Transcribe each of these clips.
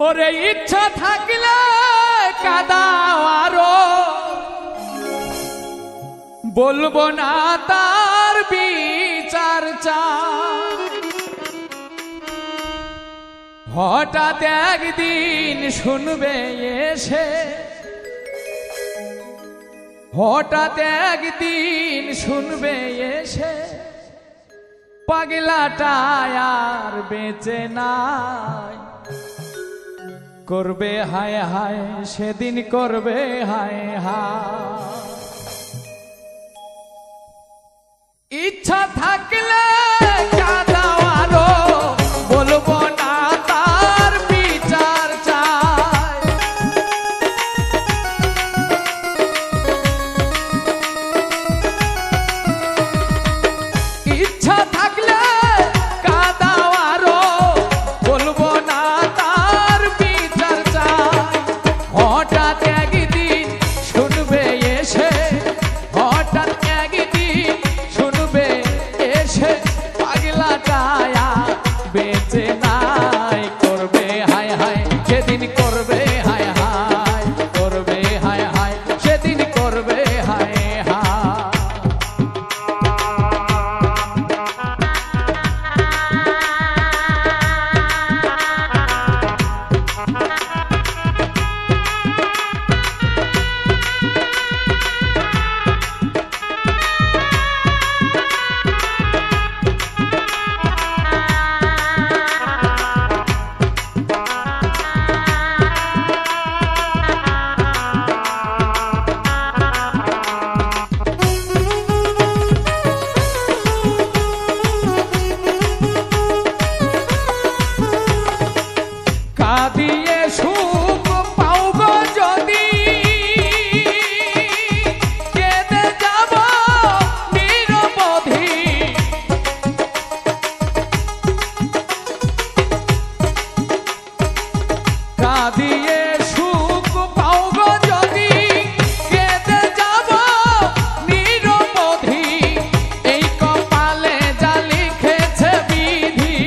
ওরে ইচ্ছা থাকলে কাদাও আরো, বলবো না তার বিচার চাই। হঠাৎ একদিন শুনবে এসে, হঠাৎ একদিন শুনবে এসে, পাগলাটা আর বেঁচে নাই। করবে হায় হায় সেদিন, করবে হায় হায়। ইচ্ছা থাকলে কাদাও আরো, বলবো না তার বিচার চাই। ইচ্ছা থাকলে কাদাও আরো, বলবো না তার বিচার চাই। হঠাৎ একদিন শুনবে এসে, হঠাৎ একদিন শুনবে এসে, পাগলাটা বেঁচে নাই। করবে হায় হায় সেদিন, করবে হায় হায়, করবে হায় হায় সেদিন, করবে হায় হায়। কাঁদিয়ে সুখ পাও গো যদি, কেঁদে যাব নিরবধি। কাঁদিয়ে সুখ পাও গো যদি, কেঁদে যাব নিরবধি। এই কপালে যা লিখেছে বিধি,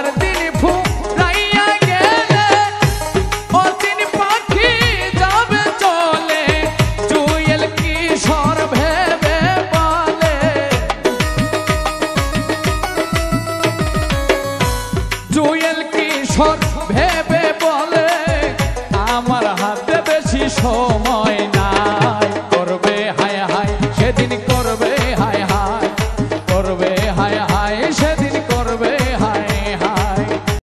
সোনার দিন ফুরাইয়া গেলে অচিন পাখি যাবে চলে জুয়েল কিশোর ভেবে বলে জুয়েল কিশোর ভেবে বলে আমার হাতে বেশি সময়